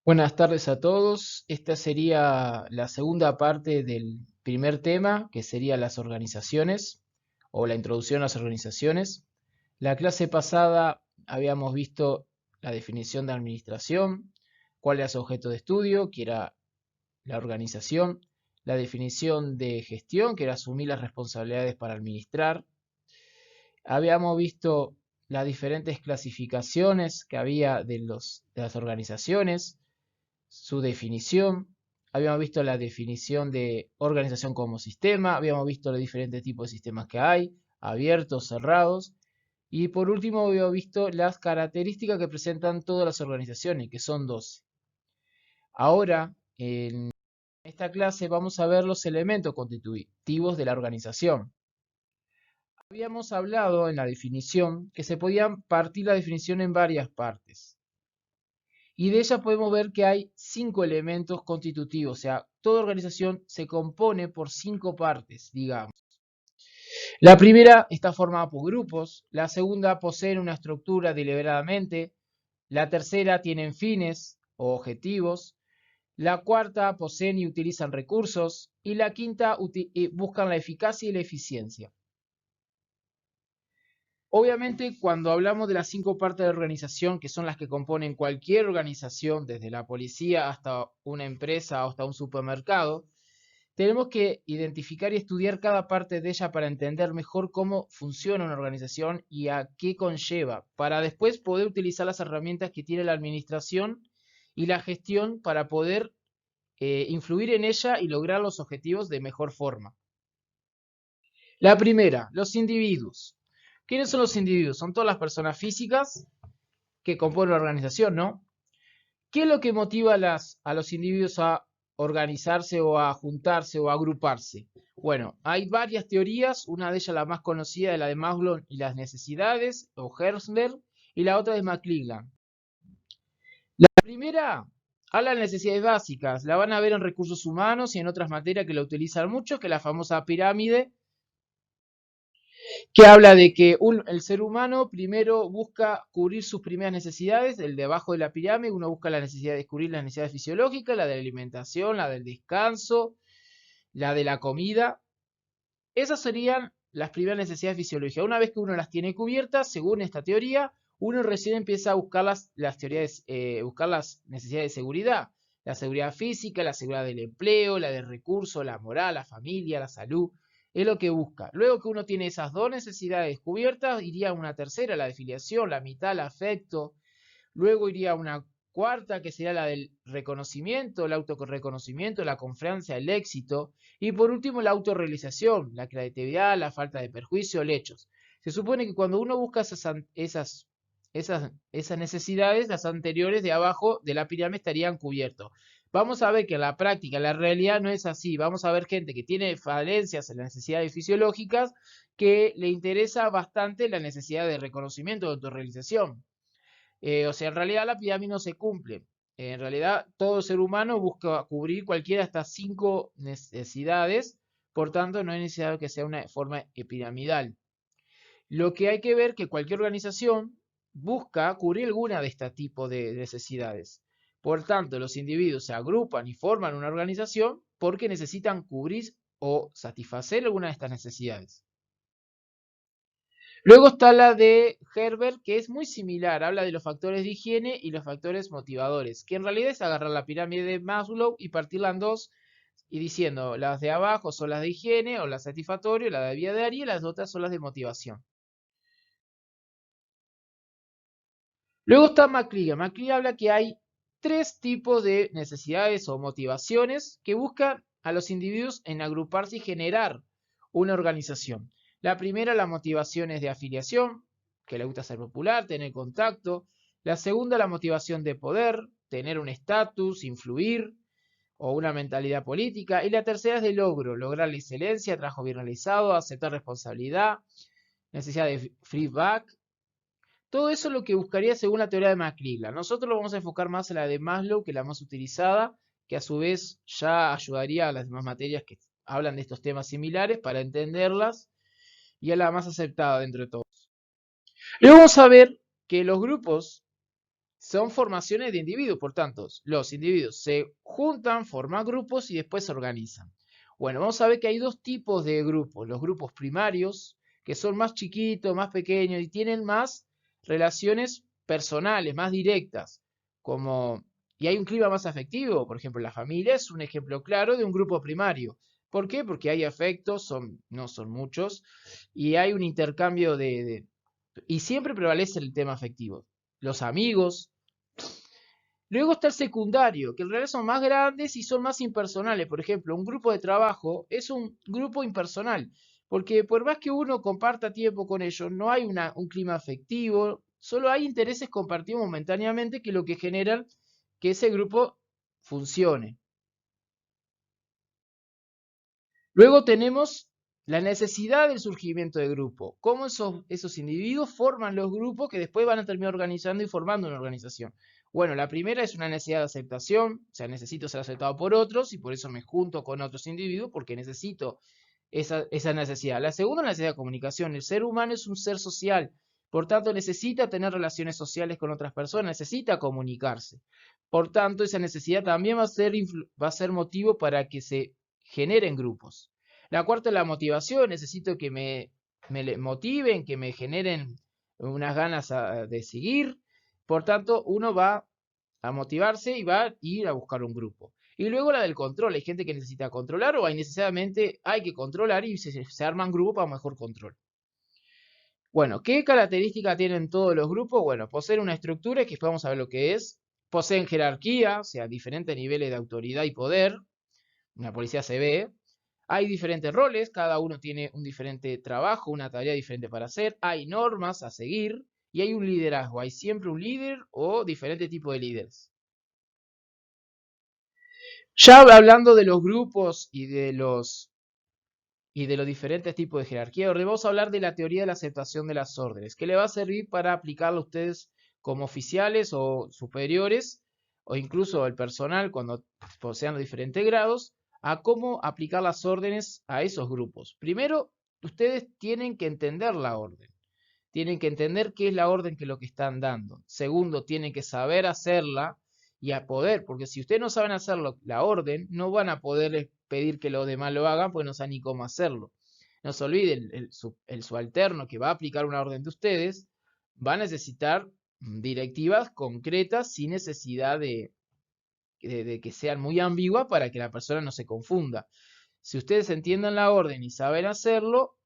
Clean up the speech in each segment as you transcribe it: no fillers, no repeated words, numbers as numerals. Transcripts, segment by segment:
Buenas tardes a todos. Esta sería la segunda parte del primer tema, que sería las organizaciones o la introducción a las organizaciones. La clase pasada habíamos visto la definición de administración, cuál era su objeto de estudio, que era la organización, la definición de gestión, que era asumir las responsabilidades para administrar. Habíamos visto las diferentes clasificaciones que había de las organizaciones, su definición, habíamos visto la definición de organización como sistema, habíamos visto los diferentes tipos de sistemas que hay, abiertos, cerrados, y por último habíamos visto las características que presentan todas las organizaciones, que son 12. Ahora, en esta clase vamos a ver los elementos constitutivos de la organización. Habíamos hablado en la definición que se podían partir la definición en varias partes. Y de ella podemos ver que hay 5 elementos constitutivos, o sea, toda organización se compone por 5 partes, digamos. La primera está formada por grupos, la segunda posee una estructura deliberadamente, la tercera tienen fines o objetivos, la cuarta poseen y utilizan recursos y la quinta buscan la eficacia y la eficiencia. Obviamente, cuando hablamos de las 5 partes de la organización, que son las que componen cualquier organización, desde la policía hasta una empresa o hasta un supermercado, tenemos que identificar y estudiar cada parte de ella para entender mejor cómo funciona una organización y a qué conlleva, para después poder utilizar las herramientas que tiene la administración y la gestión para poder influir en ella y lograr los objetivos de mejor forma. La primera, los individuos. ¿Quiénes son los individuos? Son todas las personas físicas que componen la organización, ¿no? ¿Qué es lo que motiva a los individuos a organizarse o a juntarse o a agruparse? Bueno, hay varias teorías, una de ellas la más conocida es la de Maslow y las necesidades, o Herzberg, y la otra es McClelland. La primera habla de necesidades básicas, la van a ver en recursos humanos y en otras materias que la utilizan mucho, que es la famosa pirámide, que habla de que el ser humano primero busca cubrir sus primeras necesidades, el de abajo de la pirámide, uno busca la necesidad de cubrir las necesidades fisiológicas, la de la alimentación, la del descanso, la de la comida. Esas serían las primeras necesidades fisiológicas. Una vez que uno las tiene cubiertas, según esta teoría, uno recién empieza a buscar buscar las necesidades de seguridad. La seguridad física, la seguridad del empleo, la del recurso, la moral, la familia, la salud. Es lo que busca. Luego que uno tiene esas dos necesidades cubiertas, iría a una tercera, la de filiación, la mitad, el afecto. Luego iría una cuarta, que sería la del reconocimiento, el autorreconocimiento, la confianza, el éxito. Y por último, la autorrealización, la creatividad, la falta de perjuicio, hechos. Se supone que cuando uno busca esas necesidades, las anteriores de abajo de la pirámide estarían cubiertos. Vamos a ver que en la práctica, en la realidad no es así. Vamos a ver gente que tiene falencias en las necesidades fisiológicas que le interesa bastante la necesidad de reconocimiento, de autorrealización. O sea, en realidad la pirámide no se cumple. En realidad, todo ser humano busca cubrir cualquiera de estas 5 necesidades, por tanto, no es necesario que sea una forma piramidal. Lo que hay que ver que cualquier organización busca cubrir alguna de este tipo de necesidades. Por tanto, los individuos se agrupan y forman una organización porque necesitan cubrir o satisfacer alguna de estas necesidades. Luego está la de Herbert, que es muy similar, habla de los factores de higiene y los factores motivadores, que en realidad es agarrar la pirámide de Maslow y partirla en dos y diciendo, las de abajo son las de higiene o las satisfactorias, las de vida diaria y las otras son las de motivación. Luego está McClellan. McClellan habla que hay 3 tipos de necesidades o motivaciones que buscan a los individuos en agruparse y generar una organización. La primera, la motivación es de afiliación, que le gusta ser popular, tener contacto. La segunda, la motivación de poder, tener un estatus, influir o una mentalidad política. Y la tercera es de logro, lograr la excelencia, trabajo bien realizado, aceptar responsabilidad, necesidad de feedback. Todo eso es lo que buscaría según la teoría de McClelland. Nosotros lo vamos a enfocar más en la de Maslow, que es la más utilizada, que a su vez ya ayudaría a las demás materias que hablan de estos temas similares para entenderlas y a la más aceptada dentro de todos. Luego vamos a ver que los grupos son formaciones de individuos, por tanto, los individuos se juntan, forman grupos y después se organizan. Bueno, vamos a ver que hay dos tipos de grupos. Los grupos primarios, que son más chiquitos, más pequeños y tienen más relaciones personales, más directas, y hay un clima más afectivo. Por ejemplo, la familia es un ejemplo claro de un grupo primario. ¿Por qué? Porque hay afectos, no son muchos, y hay un intercambio y siempre prevalece el tema afectivo. Los amigos. Luego está el secundario, que en realidad son más grandes y son más impersonales. Por ejemplo, un grupo de trabajo es un grupo impersonal, porque por más que uno comparta tiempo con ellos, no hay un clima afectivo, solo hay intereses compartidos momentáneamente que lo que generan que ese grupo funcione. Luego tenemos la necesidad del surgimiento de grupo, cómo esos individuos forman los grupos que después van a terminar organizando y formando una organización. Bueno, la primera es una necesidad de aceptación, o sea, necesito ser aceptado por otros y por eso me junto con otros individuos porque necesito esa necesidad. La segunda es la necesidad de comunicación. El ser humano es un ser social, por tanto necesita tener relaciones sociales con otras personas, necesita comunicarse. Por tanto, esa necesidad también va a ser motivo para que se generen grupos. La cuarta es la motivación, necesito que me motiven, que me generen unas ganas de seguir. Por tanto, uno va a motivarse y va a ir a buscar un grupo. Y luego la del control, hay gente que necesita controlar o hay necesariamente hay que controlar y se arman grupos para mejor control. Bueno, ¿qué características tienen todos los grupos? Bueno, poseen una estructura, que vamos a ver lo que es. Poseen jerarquía, o sea, diferentes niveles de autoridad y poder. Una policía se ve. Hay diferentes roles, cada uno tiene un diferente trabajo, una tarea diferente para hacer. Hay normas a seguir y hay un liderazgo. Hay siempre un líder o diferente tipo de líderes. Ya hablando de los grupos y de los diferentes tipos de jerarquía, vamos a hablar de la teoría de la aceptación de las órdenes, que le va a servir para aplicarlo a ustedes como oficiales o superiores, o incluso el personal cuando posean diferentes grados, a cómo aplicar las órdenes a esos grupos. Primero, ustedes tienen que entender la orden. Tienen que entender qué es la orden que lo que están dando. Segundo, tienen que saber hacerla y a poder, porque si ustedes no saben hacer la orden, no van a poder pedir que los demás lo hagan porque no saben ni cómo hacerlo. No se olviden, el subalterno que va a aplicar una orden de ustedes va a necesitar directivas concretas sin necesidad de que sean muy ambiguas para que la persona no se confunda. Si ustedes entiendan la orden y saben hacerlo,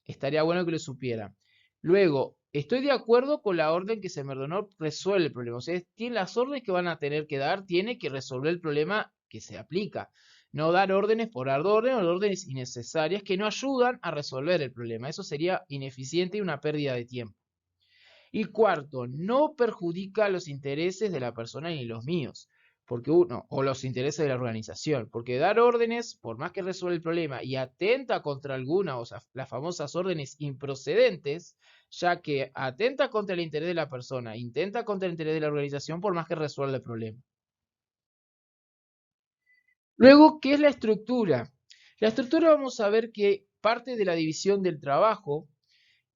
estaría bueno que lo supieran. Luego, estoy de acuerdo con la orden que se me ordenó, resuelve el problema. O sea, tiene las órdenes que van a tener que dar, tiene que resolver el problema que se aplica. No dar órdenes por dar órdenes o órdenes innecesarias que no ayudan a resolver el problema. Eso sería ineficiente y una pérdida de tiempo. Y cuarto, no perjudica los intereses de la persona ni los míos, o los intereses de la organización, porque dar órdenes, por más que resuelva el problema y atenta contra alguna, o sea, las famosas órdenes improcedentes, ya que atenta contra el interés de la persona, intenta contra el interés de la organización, por más que resuelva el problema. Luego, ¿qué es la estructura? La estructura vamos a ver que parte de la división del trabajo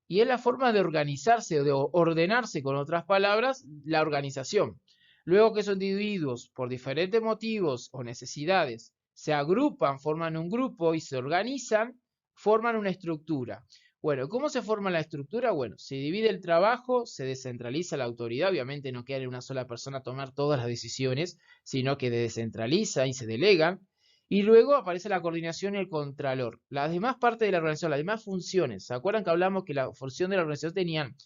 y es la forma de organizarse o de ordenarse, con otras palabras, la organización. Luego que esos individuos, por diferentes motivos o necesidades, se agrupan, forman un grupo y se organizan, forman una estructura. Bueno, ¿cómo se forma la estructura? Bueno, se divide el trabajo, se descentraliza la autoridad, obviamente no queda en una sola persona tomar todas las decisiones, sino que se descentraliza y se delegan. Y luego aparece la coordinación y el contralor. Las demás partes de la organización, las demás funciones. ¿Se acuerdan que hablamos que la función de la organización tenían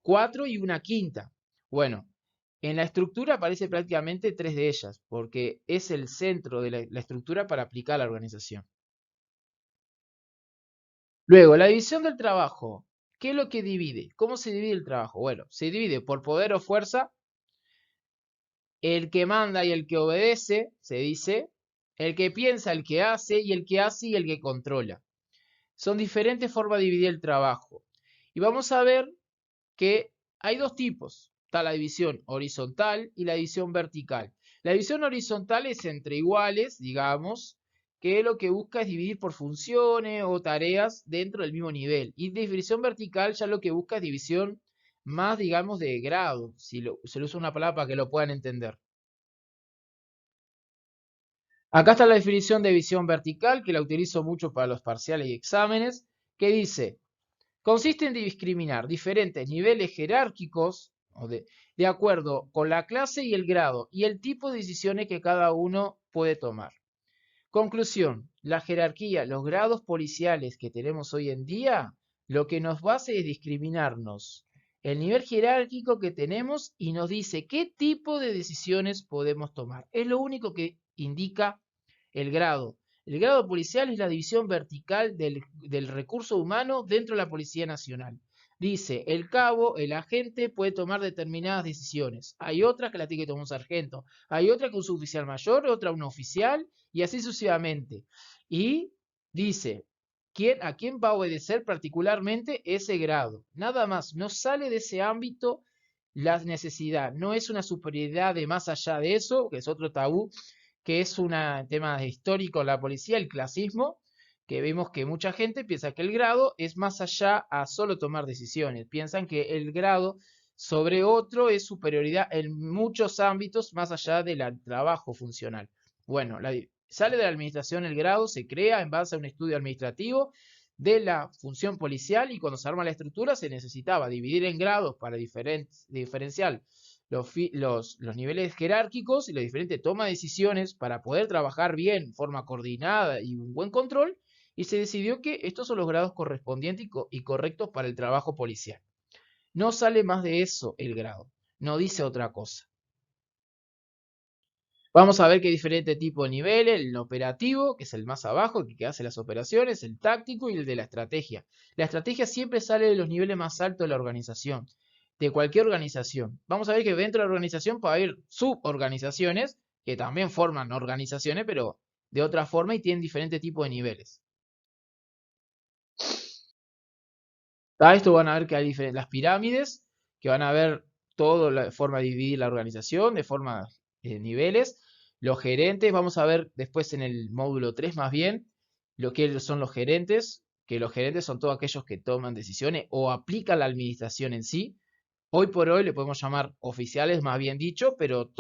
4 y una quinta? Bueno, en la estructura aparece prácticamente 3 de ellas, porque es el centro de la estructura para aplicar la organización. Luego, la división del trabajo. ¿Qué es lo que divide? ¿Cómo se divide el trabajo? Bueno, se divide por poder o fuerza. El que manda y el que obedece, se dice. El que piensa, el que hace, y el que hace y el que controla. Son diferentes formas de dividir el trabajo. Y vamos a ver que hay dos tipos. Está la división horizontal y la división vertical. La división horizontal es entre iguales, digamos, que lo que busca es dividir por funciones o tareas dentro del mismo nivel. Y división vertical ya lo que busca es división más, digamos, de grado, si se le usa una palabra para que lo puedan entender. Acá está la definición de visión vertical, que la utilizo mucho para los parciales y exámenes, que dice, consiste en discriminar diferentes niveles jerárquicos de acuerdo con la clase y el grado y el tipo de decisiones que cada uno puede tomar. Conclusión, la jerarquía, los grados policiales que tenemos hoy en día, lo que nos hace es discriminarnos el nivel jerárquico que tenemos y nos dice qué tipo de decisiones podemos tomar. Es lo único que indica el grado. El grado policial es la división vertical del recurso humano dentro de la Policía Nacional. Dice, el cabo, el agente puede tomar determinadas decisiones. Hay otras que la tiene que tomar un sargento. Hay otra que un suboficial mayor, otra un oficial y así sucesivamente. Y dice, ¿a quién va a obedecer particularmente ese grado? Nada más, no sale de ese ámbito la necesidad, no es una superioridad de más allá de eso, que es otro tabú, que es un tema histórico en la policía, el clasismo, que vemos que mucha gente piensa que el grado es más allá a solo tomar decisiones, piensan que el grado sobre otro es superioridad en muchos ámbitos más allá del trabajo funcional. Bueno, sale de la administración el grado, se crea en base a un estudio administrativo de la función policial y cuando se arma la estructura se necesitaba dividir en grados para diferenciar los niveles jerárquicos y la diferente toma de decisiones para poder trabajar bien, forma coordinada y un buen control, y se decidió que estos son los grados correspondientes y correctos para el trabajo policial. No sale más de eso el grado, no dice otra cosa. Vamos a ver que hay diferentes tipos de niveles, el operativo, que es el más abajo, el que hace las operaciones, el táctico y el de la estrategia. La estrategia siempre sale de los niveles más altos de la organización, de cualquier organización. Vamos a ver que dentro de la organización puede haber suborganizaciones, que también forman organizaciones, pero de otra forma y tienen diferentes tipos de niveles. A esto van a ver que hay las pirámides, que van a ver toda la forma de dividir la organización, de forma de niveles. Los gerentes, vamos a ver después en el módulo 3 más bien, lo que son los gerentes, que los gerentes son todos aquellos que toman decisiones o aplican la administración en sí. Hoy por hoy le podemos llamar oficiales, más bien dicho, pero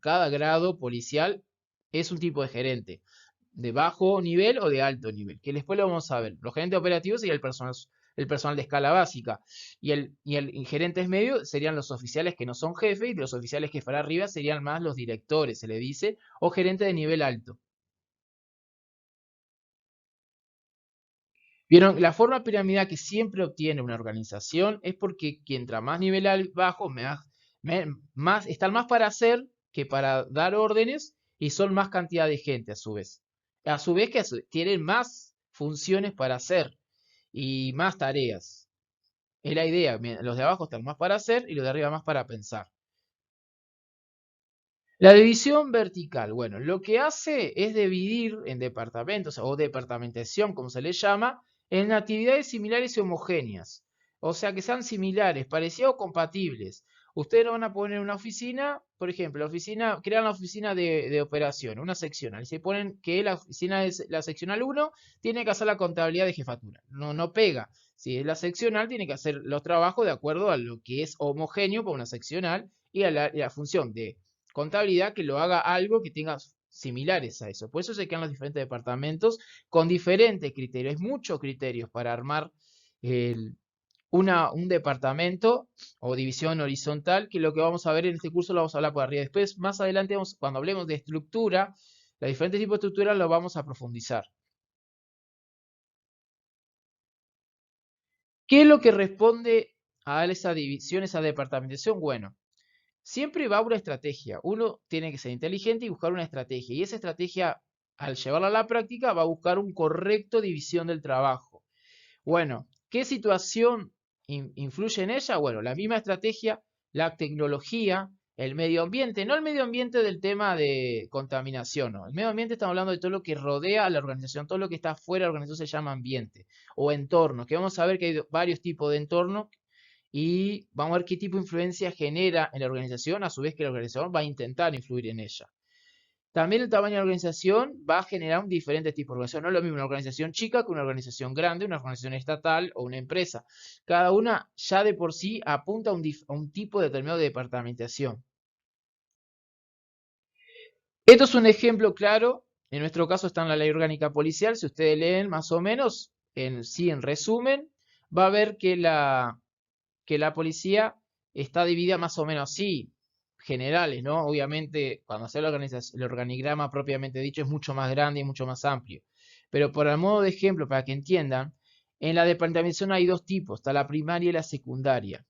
cada grado policial es un tipo de gerente, de bajo nivel o de alto nivel, que después lo vamos a ver. Los gerentes operativos sería el personal de escala básica, y el gerentes medio serían los oficiales que no son jefes, y los oficiales que para arriba serían más los directores, se le dice, o gerente de nivel alto. Vieron, la forma piramidal que siempre obtiene una organización es porque mientras más nivel bajo, están más para hacer que para dar órdenes y son más cantidad de gente a su vez. A su vez que tienen más funciones para hacer y más tareas. Es la idea, los de abajo están más para hacer y los de arriba más para pensar. La división vertical, bueno, lo que hace es dividir en departamentos o departamentación, como se le llama, en actividades similares y homogéneas. O sea, que sean similares, parecidas o compatibles. Ustedes no van a poner una oficina, por ejemplo, crean la oficina de operación, una seccional, y se ponen que la oficina es la seccional 1, tiene que hacer la contabilidad de jefatura. No, no pega. Si es la seccional, tiene que hacer los trabajos de acuerdo a lo que es homogéneo para una seccional y a la función de contabilidad que lo haga algo que tenga similares a eso. Por eso se quedan los diferentes departamentos con diferentes criterios. Hay muchos criterios para armar un departamento o división horizontal, que lo que vamos a ver en este curso lo vamos a hablar por arriba. Después, más adelante, cuando hablemos de estructura, los diferentes tipos de estructura los vamos a profundizar. ¿Qué es lo que responde a esa división, esa departamentación? Bueno, siempre va una estrategia. Uno tiene que ser inteligente y buscar una estrategia. Y esa estrategia, al llevarla a la práctica, va a buscar un correcto división del trabajo. Bueno, ¿qué situación influye en ella? Bueno, la misma estrategia, la tecnología, el medio ambiente, no el medio ambiente del tema de contaminación, no. El medio ambiente estamos hablando de todo lo que rodea a la organización, todo lo que está fuera de la organización se llama ambiente o entorno, que vamos a ver que hay varios tipos de entorno y vamos a ver qué tipo de influencia genera en la organización, a su vez que la organización va a intentar influir en ella. También el tamaño de la organización va a generar un diferente tipo de organización. No es lo mismo una organización chica que una organización grande, una organización estatal o una empresa. Cada una ya de por sí apunta a un tipo determinado de departamentación. Esto es un ejemplo claro. En nuestro caso está en la Ley Orgánica Policial. Si ustedes leen más o menos, en resumen, va a ver que la policía está dividida más o menos así, generales, ¿no? Obviamente, cuando se el organigrama propiamente dicho es mucho más grande y mucho más amplio. Pero por el modo de ejemplo, para que entiendan, en la departamentación hay dos tipos, está la primaria y la secundaria.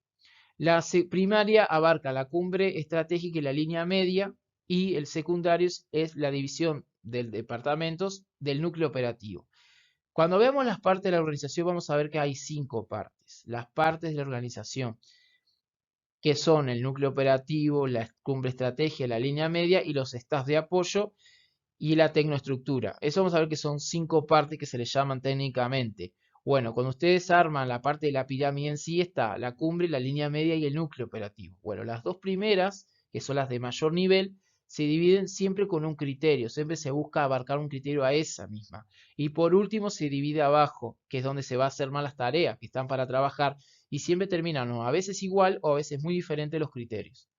La primaria abarca la cumbre estratégica y la línea media, y el secundario es la división del departamentos del núcleo operativo. Cuando veamos las partes de la organización vamos a ver que hay 5 partes. Las partes de la organización, que son el núcleo operativo, la cumbre estrategia, la línea media y los staff de apoyo y la tecnoestructura. Eso vamos a ver que son 5 partes que se les llaman técnicamente. Bueno, cuando ustedes arman la parte de la pirámide en sí está la cumbre, la línea media y el núcleo operativo. Bueno, las dos primeras, que son las de mayor nivel, se dividen siempre con un criterio, siempre se busca abarcar un criterio a esa misma. Y por último se divide abajo, que es donde se va a hacer más las tareas que están para trabajar, y siempre terminan a veces igual o a veces muy diferentes los criterios.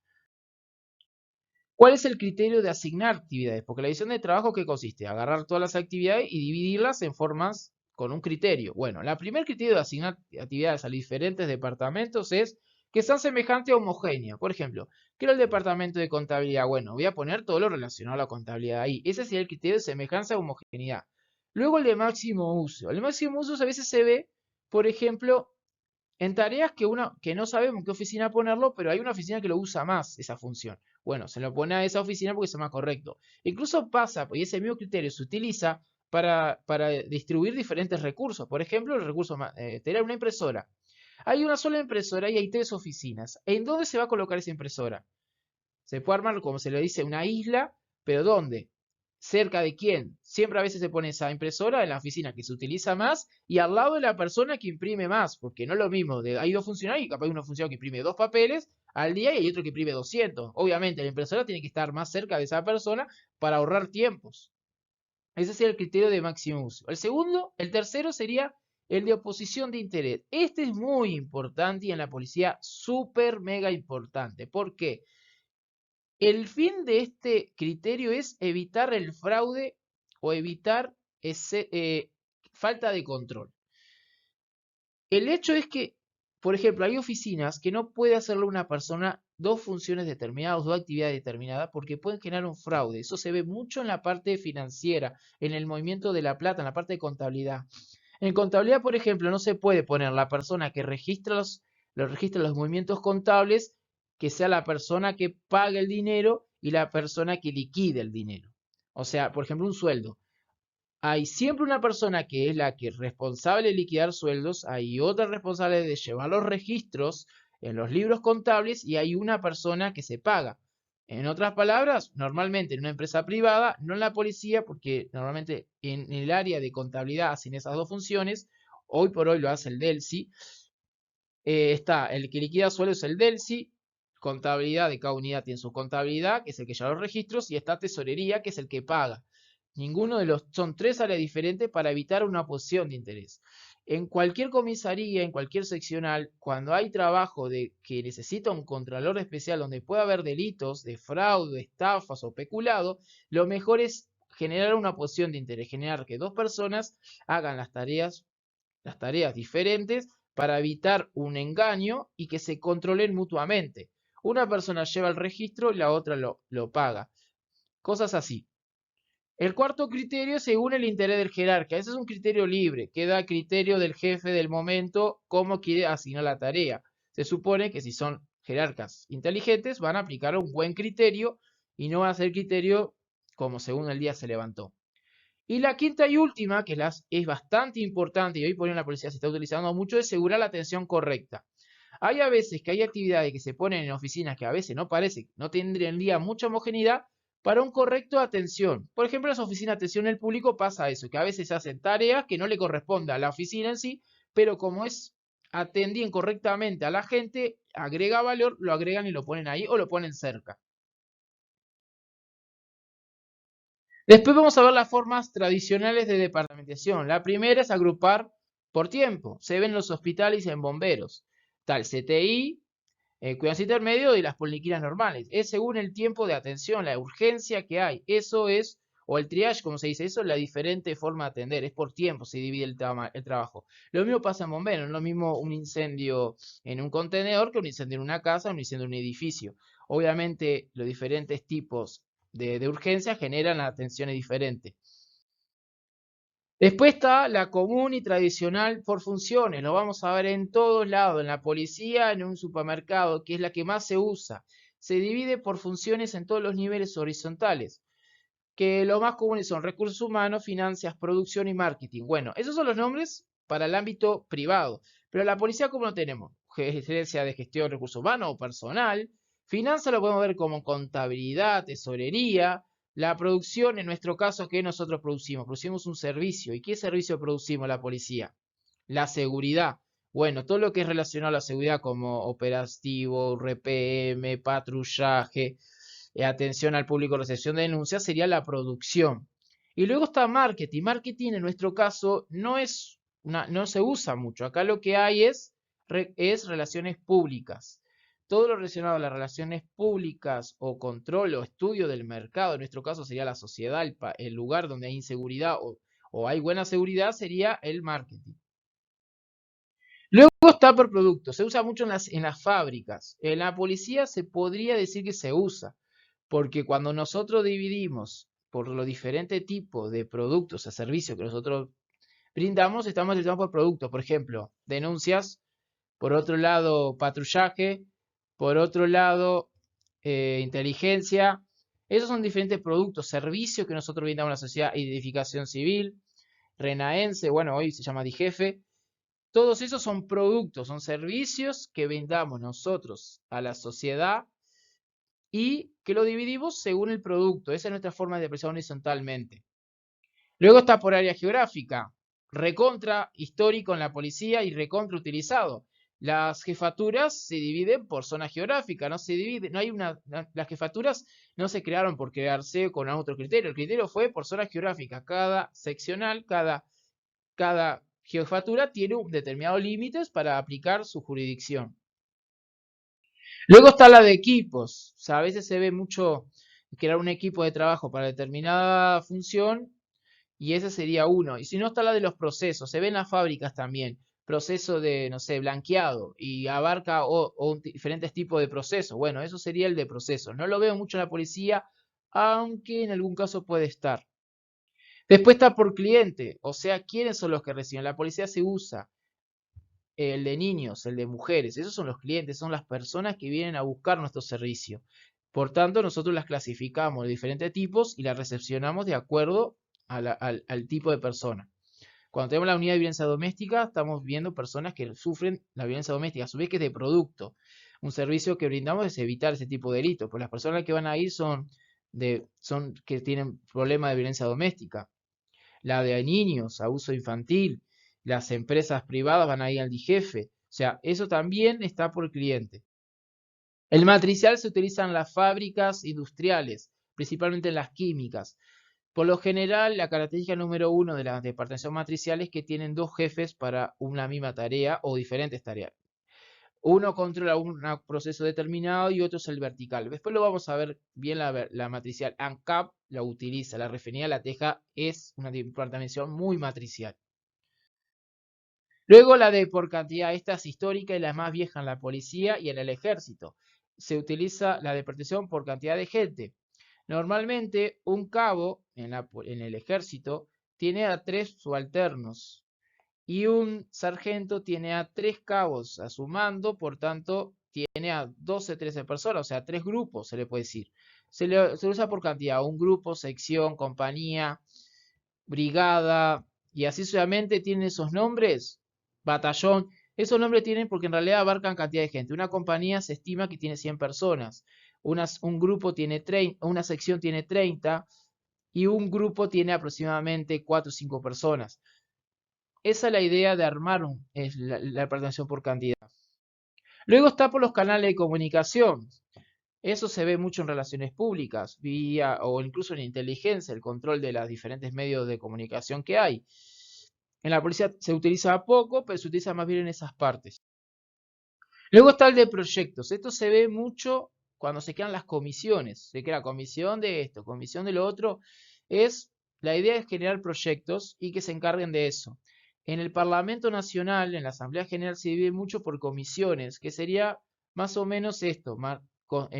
¿Cuál es el criterio de asignar actividades? Porque la división de trabajo, ¿qué consiste? Agarrar todas las actividades y dividirlas en formas con un criterio. Bueno, el primer criterio de asignar actividades a diferentes departamentos es que sean semejantes o homogéneas. Por ejemplo, quiero el departamento de contabilidad. Bueno, voy a poner todo lo relacionado a la contabilidad ahí. Ese sería el criterio de semejanza o homogeneidad. Luego el de máximo uso. El máximo uso a veces se ve, por ejemplo, en tareas que no sabemos en qué oficina ponerlo, pero hay una oficina que lo usa más esa función. Bueno, se lo pone a esa oficina porque es más correcto. Incluso pasa, y ese mismo criterio se utiliza para distribuir diferentes recursos. Por ejemplo, el recurso, tener una impresora. Hay una sola impresora y hay 3 oficinas. ¿En dónde se va a colocar esa impresora? Se puede armar, como se le dice, una isla, pero ¿dónde? ¿Cerca de quién? Siempre a veces se pone esa impresora en la oficina que se utiliza más y al lado de la persona que imprime más, porque no es lo mismo, hay dos funcionarios y capaz hay una función que imprime 2 papeles al día y hay otro que imprime 200. Obviamente la impresora tiene que estar más cerca de esa persona para ahorrar tiempos. Ese sería el criterio de máximo uso. El tercero sería el de oposición de interés. Este es muy importante y en la policía súper mega importante. ¿Por qué? El fin de este criterio es evitar el fraude o evitar falta de control. El hecho es que, por ejemplo, hay oficinas que no puede hacerle una persona dos funciones determinadas, dos actividades determinadas, porque pueden generar un fraude. Eso se ve mucho en la parte financiera, en el movimiento de la plata, en la parte de contabilidad. En contabilidad, por ejemplo, no se puede poner la persona que registra los movimientos contables, que sea la persona que paga el dinero y la persona que liquide el dinero. O sea, por ejemplo, un sueldo. Hay siempre una persona que es la que es responsable de liquidar sueldos, hay otra responsable de llevar los registros en los libros contables y hay una persona que se paga. En otras palabras, normalmente en una empresa privada, no en la policía, porque normalmente en el área de contabilidad hacen esas dos funciones, hoy por hoy lo hace el DELSI, está el que liquida sueldos, el DELSI, contabilidad de cada unidad tiene su contabilidad, que es el que lleva los registros, y está tesorería, que es el que paga. Ninguno de los, son 3 áreas diferentes para evitar una oposición de interés. En cualquier comisaría, en cualquier seccional, cuando hay trabajo de que necesita un contralor especial donde pueda haber delitos de fraude, estafas o peculado, lo mejor es generar una oposición de interés, generar que dos personas hagan las tareas diferentes para evitar un engaño y que se controlen mutuamente. Una persona lleva el registro y la otra lo paga. Cosas así. El cuarto criterio según el interés del jerarca. Ese es un criterio libre, queda a criterio del jefe del momento cómo quiere asignar la tarea. Se supone que si son jerarcas inteligentes van a aplicar un buen criterio y no van a hacer criterio como según el día se levantó. Y la quinta y última, que es bastante importante y hoy por hoy en la policía se está utilizando mucho, es asegurar la atención correcta. Hay a veces que hay actividades que se ponen en oficinas que a veces no parece, no tendrían mucha homogeneidad para un correcto atención. Por ejemplo, en las oficinas de atención al público pasa eso, que a veces se hacen tareas que no le corresponde a la oficina en sí, pero como atendían correctamente a la gente, agrega valor, lo agregan y lo ponen ahí o lo ponen cerca. Después vamos a ver las formas tradicionales de departamentización. La primera es agrupar por tiempo. Se ven en los hospitales y en bomberos. Tal CTI, cuidados intermedios y las poliquías normales. Es según el tiempo de atención, la urgencia que hay. Eso es, o el triage, como se dice, eso es la diferente forma de atender. Es por tiempo, se divide el trabajo. Lo mismo pasa en bomberos. No es lo mismo un incendio en un contenedor que un incendio en una casa o un incendio en un edificio. Obviamente, los diferentes tipos de urgencia generan atenciones diferentes. Después está la común y tradicional por funciones, lo vamos a ver en todos lados, en la policía, en un supermercado, que es la que más se usa. Se divide por funciones en todos los niveles horizontales, que los más comunes son recursos humanos, finanzas, producción y marketing. Bueno, esos son los nombres para el ámbito privado, pero la policía, ¿cómo lo tenemos? Gerencia de gestión de recursos humanos o personal. Finanzas lo podemos ver como contabilidad, tesorería. La producción, en nuestro caso, ¿qué nosotros producimos? Producimos un servicio. ¿Y qué servicio producimos la policía? La seguridad. Bueno, todo lo que es relacionado a la seguridad como operativo, RPM, patrullaje, atención al público, recepción de denuncias, sería la producción. Y luego está marketing. Marketing en nuestro caso no se usa mucho. Acá lo que hay es relaciones públicas. Todo lo relacionado a las relaciones públicas o control o estudio del mercado, en nuestro caso sería la sociedad, el lugar donde hay inseguridad o hay buena seguridad, sería el marketing. Luego está por producto, se usa mucho en las fábricas. En la policía se podría decir que se usa, porque cuando nosotros dividimos por los diferentes tipos de productos o servicios que nosotros brindamos, estamos divididos por productos. Por ejemplo, denuncias, por otro lado, patrullaje, por otro lado, inteligencia. Esos son diferentes productos, servicios que nosotros brindamos a la sociedad, identificación civil, renaense, bueno, hoy se llama DIGEFE. Todos esos son productos, son servicios que brindamos nosotros a la sociedad y que lo dividimos según el producto. Esa es nuestra forma de expresar horizontalmente. Luego está por área geográfica, recontra histórico en la policía y recontra utilizado. Las jefaturas se dividen por zona geográfica, no se divide, no hay las jefaturas no se crearon por crearse con otro criterio, el criterio fue por zona geográfica, cada seccional, cada jefatura tiene un determinados límites para aplicar su jurisdicción. Luego está la de equipos. O sea, a veces se ve mucho crear un equipo de trabajo para determinada función y ese sería uno. Y si no está la de los procesos, se ve en las fábricas también. Proceso de, no sé, blanqueado y abarca diferentes tipos de procesos. Bueno, eso sería el de procesos. No lo veo mucho en la policía, aunque en algún caso puede estar. Después está por cliente, o sea, quiénes son los que reciben. La policía se usa el de niños, el de mujeres, esos son los clientes, son las personas que vienen a buscar nuestro servicio. Por tanto, nosotros las clasificamos de diferentes tipos y las recepcionamos de acuerdo al tipo de persona. Cuando tenemos la unidad de violencia doméstica, estamos viendo personas que sufren la violencia doméstica, a su vez que es de producto. Un servicio que brindamos es evitar ese tipo de delitos, pues las personas que van a ir son que tienen problemas de violencia doméstica. La de niños, abuso infantil, las empresas privadas van a ir al DIGEFE. O sea, eso también está por cliente. El matricial se utiliza en las fábricas industriales, principalmente en las químicas. Por lo general, la característica número uno de la departamentación matricial es que tienen dos jefes para una misma tarea o diferentes tareas. Uno controla un proceso determinado y otro es el vertical. Después lo vamos a ver bien la matricial. ANCAP la utiliza, la refinería La Teja es una departamentación muy matricial. Luego la de por cantidad, esta es histórica y la más vieja en la policía y en el ejército. Se utiliza la deportación por cantidad de gente. Normalmente un cabo en el ejército tiene a 3 subalternos y un sargento tiene a 3 cabos a su mando, por tanto tiene a 12, 13 personas, o sea, 3 grupos se le puede decir. Se usa por cantidad, un grupo, sección, compañía, brigada, y así sucesivamente tienen esos nombres, batallón, esos nombres tienen porque en realidad abarcan cantidad de gente. Una compañía se estima que tiene 100 personas, un grupo tiene 30, una sección tiene 30 y un grupo tiene aproximadamente 4 o 5 personas. Esa es la idea de armar la representación por cantidad. Luego está por los canales de comunicación. Eso se ve mucho en relaciones públicas, vía o incluso en inteligencia, el control de los diferentes medios de comunicación que hay. En la policía se utiliza poco, pero se utiliza más bien en esas partes. Luego está el de proyectos. Esto se ve mucho cuando se crean las comisiones. Se crea comisión de esto, comisión de lo otro. La idea es generar proyectos y que se encarguen de eso. En el Parlamento Nacional, en la Asamblea General, se divide mucho por comisiones, que sería más o menos esto,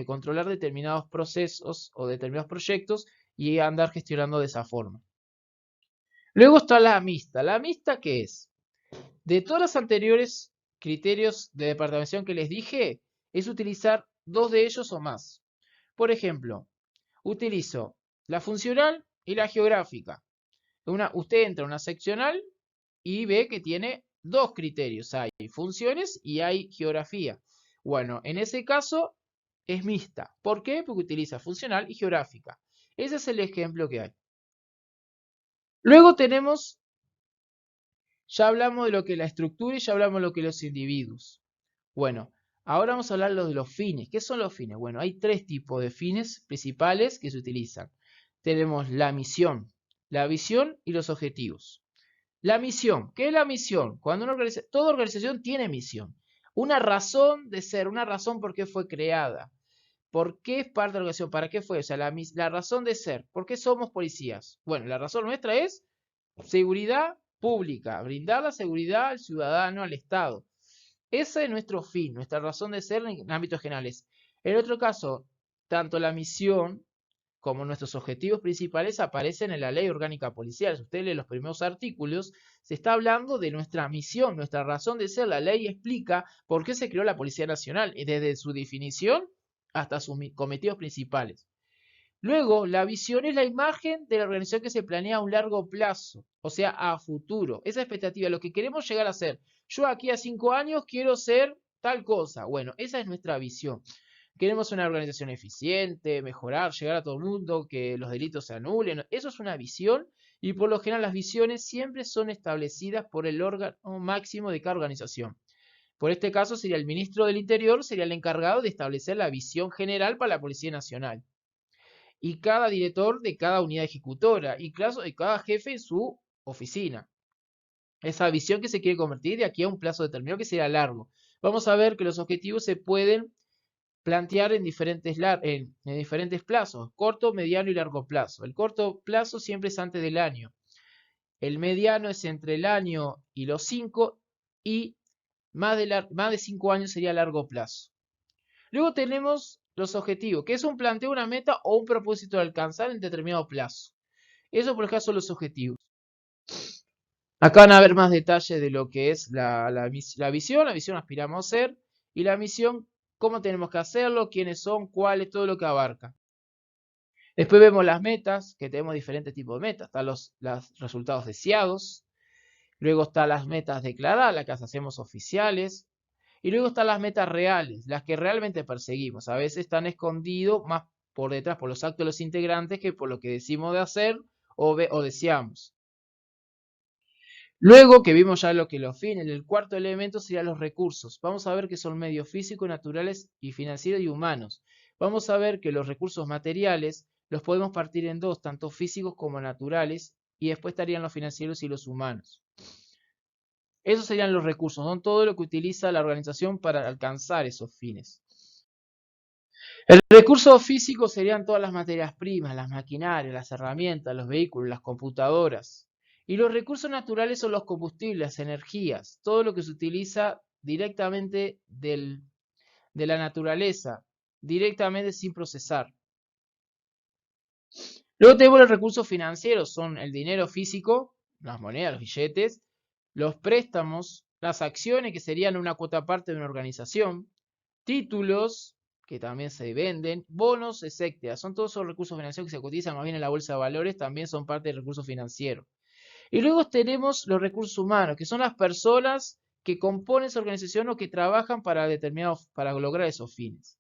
controlar determinados procesos o determinados proyectos y andar gestionando de esa forma. Luego está la mixta. ¿La mixta qué es? De todos los anteriores criterios de departamentación que les dije, es utilizar dos de ellos o más. Por ejemplo, utilizo la funcional y la geográfica. Usted entra a una seccional y ve que tiene dos criterios. Hay funciones y hay geografía. Bueno, en ese caso es mixta. ¿Por qué? Porque utiliza funcional y geográfica. Ese es el ejemplo que hay. Luego tenemos, ya hablamos de lo que es la estructura y ya hablamos de lo que los individuos. Bueno, ahora vamos a hablar de los fines. ¿Qué son los fines? Bueno, hay tres tipos de fines principales que se utilizan. Tenemos la misión, la visión y los objetivos. La misión, ¿qué es la misión? Toda organización tiene misión. Una razón de ser, una razón por qué fue creada. ¿Por qué es parte de la organización? ¿Para qué fue? O sea, la razón de ser. ¿Por qué somos policías? Bueno, la razón nuestra es seguridad pública, brindar la seguridad al ciudadano, al Estado. Ese es nuestro fin, nuestra razón de ser en ámbitos generales. En otro caso, tanto la misión como nuestros objetivos principales aparecen en la Ley Orgánica Policial. Si usted lee los primeros artículos, se está hablando de nuestra misión, nuestra razón de ser. La ley explica por qué se creó la Policía Nacional, desde su definición hasta sus cometidos principales. Luego, la visión es la imagen de la organización que se planea a un largo plazo, o sea, a futuro. Esa expectativa, lo que queremos llegar a ser. Yo aquí a 5 años quiero ser tal cosa. Bueno, esa es nuestra visión. Queremos una organización eficiente, mejorar, llegar a todo el mundo, que los delitos se anulen. Eso es una visión y por lo general las visiones siempre son establecidas por el órgano máximo de cada organización. Por este caso sería el ministro del Interior, sería el encargado de establecer la visión general para la Policía Nacional. Y cada director de cada unidad ejecutora y cada jefe en su oficina. Esa visión que se quiere convertir de aquí a un plazo determinado que será largo. Vamos a ver que los objetivos se pueden plantear en diferentes plazos, corto, mediano y largo plazo. El corto plazo siempre es antes del año. El mediano es entre el año y los 5 y más de 5 años sería largo plazo. Luego tenemos los objetivos, que es un planteo, una meta o un propósito de alcanzar en determinado plazo. Eso por el caso de los objetivos. Acá van a ver más detalles de lo que es la visión. La visión aspiramos a ser y la misión, cómo tenemos que hacerlo, quiénes son, cuáles, todo lo que abarca. Después vemos las metas, que tenemos diferentes tipos de metas. Están los resultados deseados. Luego están las metas declaradas, las que hacemos oficiales. Y luego están las metas reales, las que realmente perseguimos. A veces están escondidos más por detrás por los actos de los integrantes que por lo que decimos de hacer o deseamos. Luego que vimos ya lo que los fines, el cuarto elemento serían los recursos. Vamos a ver que son medios físicos, naturales y financieros y humanos. Vamos a ver que los recursos materiales los podemos partir en dos, tanto físicos como naturales, y después estarían los financieros y los humanos. Esos serían los recursos, son todo lo que utiliza la organización para alcanzar esos fines. El recurso físico serían todas las materias primas, las maquinarias, las herramientas, los vehículos, las computadoras. Y los recursos naturales son los combustibles, las energías, todo lo que se utiliza directamente de la naturaleza, directamente sin procesar. Luego tenemos los recursos financieros, son el dinero físico, las monedas, los billetes, los préstamos, las acciones que serían una cuota parte de una organización, títulos que también se venden, bonos, etcétera. Son todos esos recursos financieros que se cotizan más bien en la bolsa de valores, también son parte del recurso financiero. Y luego tenemos los recursos humanos, que son las personas que componen esa organización o que trabajan para lograr esos fines.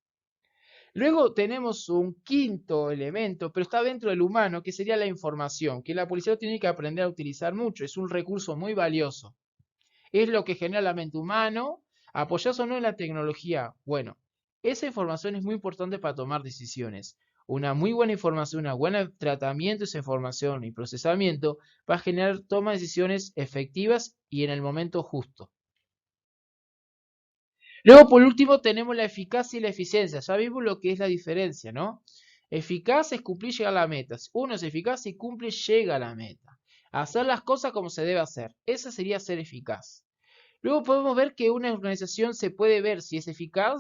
Luego tenemos un quinto elemento, pero está dentro del humano, que sería la información, que la policía tiene que aprender a utilizar mucho, es un recurso muy valioso. Es lo que genera la mente humana, apoyados o no en la tecnología. Bueno, Esa información es muy importante para tomar decisiones. Una muy buena información, un buen tratamiento de esa información y procesamiento va a generar toma de decisiones efectivas y en el momento justo. Luego, por último, tenemos la eficacia y la eficiencia. Ya vimos lo que es la diferencia, ¿no? Eficaz es cumplir y llegar a la meta. Uno es eficaz y cumple y llega a la meta. Hacer las cosas como se debe hacer. Esa sería ser eficaz. Luego podemos ver que una organización se puede ver si es eficaz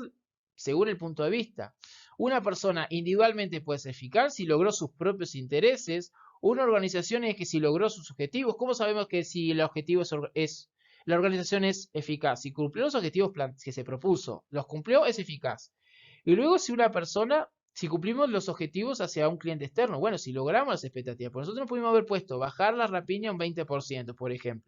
según el punto de vista. Una persona individualmente puede ser eficaz si logró sus propios intereses. Una organización es que si logró sus objetivos. ¿Cómo sabemos que si el objetivo la organización es eficaz? Si cumplió los objetivos que se propuso, los cumplió, es eficaz. Y luego si cumplimos los objetivos hacia un cliente externo, bueno, si logramos las expectativas, pues nosotros pudimos haber puesto bajar la rapiña un 20%, por ejemplo.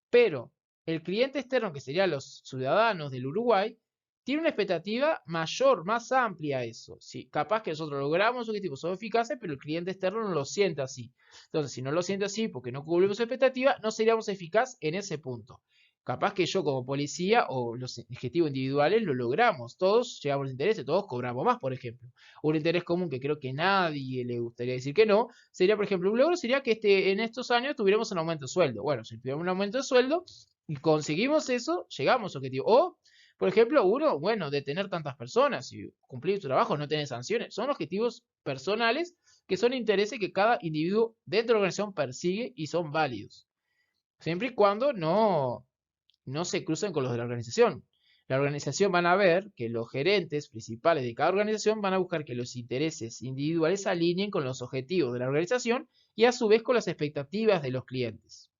Pero el cliente externo, que serían los ciudadanos del Uruguay, tiene una expectativa mayor, más amplia a eso. Sí, capaz que nosotros logramos los objetivos, son eficaces, pero el cliente externo no lo siente así. Entonces, si no lo siente así porque no cumplimos su expectativa, no seríamos eficaz en ese punto. Capaz que yo como policía o los objetivos individuales lo logramos. Todos llegamos a intereses, todos cobramos más, por ejemplo. Un interés común que creo que nadie le gustaría decir que no, sería, por ejemplo, un logro sería que en estos años tuviéramos un aumento de sueldo. Bueno, si tuviéramos un aumento de sueldo y conseguimos eso, llegamos a objetivo. O, por ejemplo, uno, bueno, detener tantas personas y cumplir tu trabajo, no tener sanciones. Son objetivos personales que son intereses que cada individuo dentro de la organización persigue y son válidos. Siempre y cuando no se crucen con los de la organización. La organización van a ver que los gerentes principales de cada organización van a buscar que los intereses individuales se alineen con los objetivos de la organización y a su vez con las expectativas de los clientes.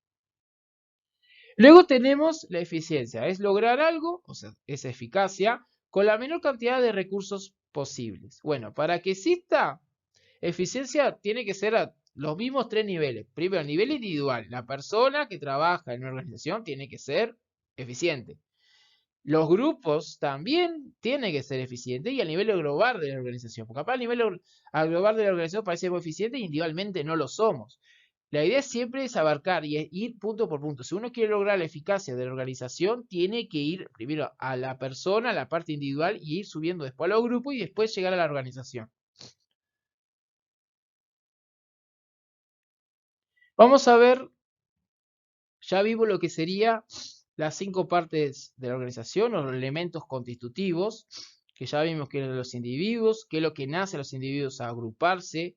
Luego tenemos la eficiencia, es lograr algo, o sea, esa eficacia, con la menor cantidad de recursos posibles. Bueno, para que exista eficiencia tiene que ser a los mismos tres niveles. Primero, a nivel individual, la persona que trabaja en una organización tiene que ser eficiente. Los grupos también tienen que ser eficientes y a nivel global de la organización, porque capaz a nivel global de la organización parece muy eficiente y individualmente no lo somos. La idea siempre es abarcar y ir punto por punto. Si uno quiere lograr la eficacia de la organización, tiene que ir primero a la persona, a la parte individual y ir subiendo después a los grupos y después llegar a la organización. Vamos a ver, ya vimos lo que sería las 5 partes de la organización, o los elementos constitutivos, que ya vimos que eran los individuos, qué es lo que nace a los individuos a agruparse,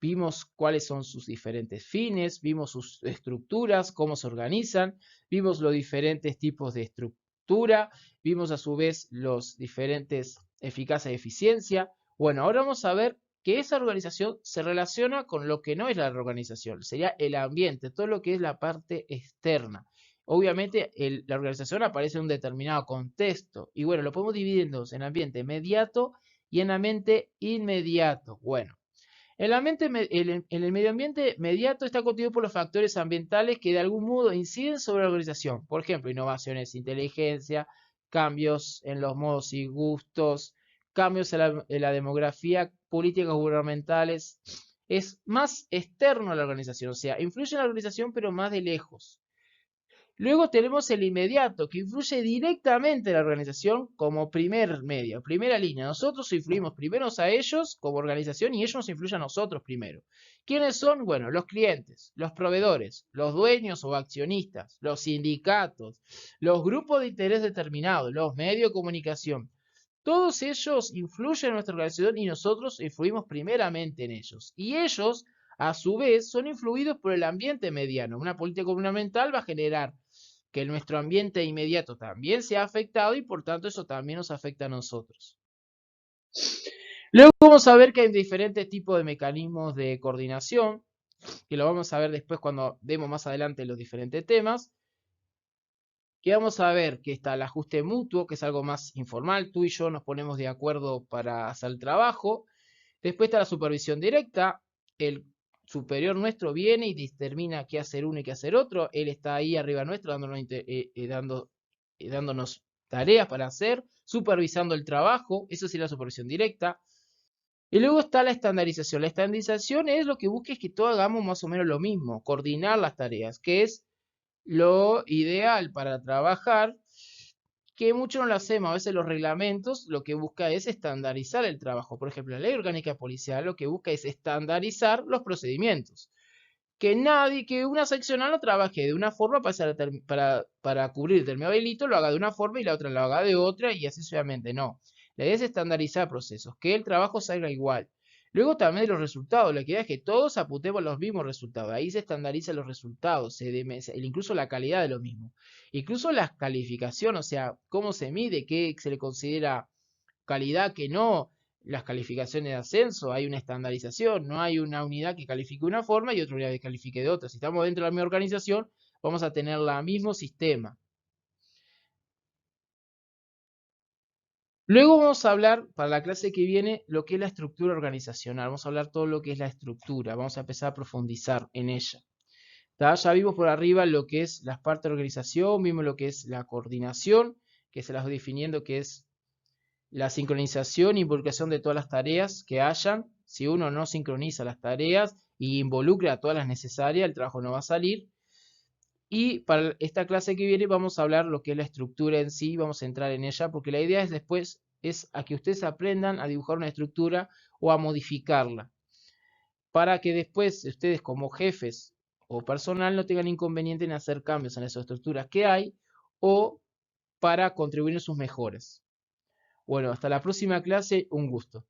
vimos cuáles son sus diferentes fines, vimos sus estructuras, cómo se organizan, vimos los diferentes tipos de estructura, vimos a su vez los diferentes eficacia y eficiencia. Bueno, ahora vamos a ver que esa organización se relaciona con lo que no es la organización, sería el ambiente, todo lo que es la parte externa. Obviamente la organización aparece en un determinado contexto y bueno, lo podemos dividir en ambiente inmediato y en ambiente inmediato. Bueno, el medio ambiente inmediato está constituido por los factores ambientales que de algún modo inciden sobre la organización. Por ejemplo, innovaciones, inteligencia, cambios en los modos y gustos, cambios en la demografía, políticas gubernamentales. Es más externo a la organización, o sea, influye en la organización pero más de lejos. Luego tenemos el inmediato, que influye directamente en la organización como primer medio, primera línea. Nosotros influimos primero a ellos como organización y ellos nos influyen a nosotros primero. ¿Quiénes son? Bueno, los clientes, los proveedores, los dueños o accionistas, los sindicatos, los grupos de interés determinados, los medios de comunicación. Todos ellos influyen en nuestra organización y nosotros influimos primeramente en ellos. Y ellos, a su vez, son influidos por el ambiente mediano. Una política gubernamental va a generar que nuestro ambiente inmediato también sea afectado y por tanto eso también nos afecta a nosotros. Luego vamos a ver que hay diferentes tipos de mecanismos de coordinación, que lo vamos a ver después cuando demos más adelante los diferentes temas. Que vamos a ver que está el ajuste mutuo, que es algo más informal, tú y yo nos ponemos de acuerdo para hacer el trabajo. Después está la supervisión directa, el superior nuestro viene y determina qué hacer uno y qué hacer otro, él está ahí arriba nuestro dándonos tareas para hacer, supervisando el trabajo, eso sería la supervisión directa. Y luego está la estandarización. La estandarización es lo que busca es que todos hagamos más o menos lo mismo, coordinar las tareas, que es lo ideal para trabajar, que mucho no lo hacemos. A veces los reglamentos lo que busca es estandarizar el trabajo. Por ejemplo, la ley orgánica policial lo que busca es estandarizar los procedimientos. Que nadie, que una seccional no trabaje de una forma para cubrir determinado delito, lo haga de una forma y la otra lo haga de otra y así sucesivamente. No. La idea es estandarizar procesos, que el trabajo salga igual. Luego también de los resultados, la idea es que todos apuntemos los mismos resultados. Ahí se estandarizan los resultados, incluso la calidad de lo mismo. Incluso las calificaciones, o sea, cómo se mide, qué se le considera calidad, que no. Las calificaciones de ascenso, hay una estandarización, no hay una unidad que califique de una forma y otra unidad que califique de otra. Si estamos dentro de la misma organización, vamos a tener el mismo sistema. Luego vamos a hablar, para la clase que viene, lo que es la estructura organizacional. Vamos a hablar todo lo que es la estructura. Vamos a empezar a profundizar en ella. Ya vimos por arriba lo que es las partes de organización, vimos lo que es la coordinación, que se las voy definiendo, que es la sincronización e involucración de todas las tareas que hayan. Si uno no sincroniza las tareas y involucra a todas las necesarias, el trabajo no va a salir. Y para esta clase que viene vamos a hablar lo que es la estructura en sí, vamos a entrar en ella, porque la idea es después es a que ustedes aprendan a dibujar una estructura o a modificarla, para que después ustedes como jefes o personal no tengan inconveniente en hacer cambios en esas estructuras que hay o para contribuir en sus mejoras. Bueno, hasta la próxima clase, un gusto.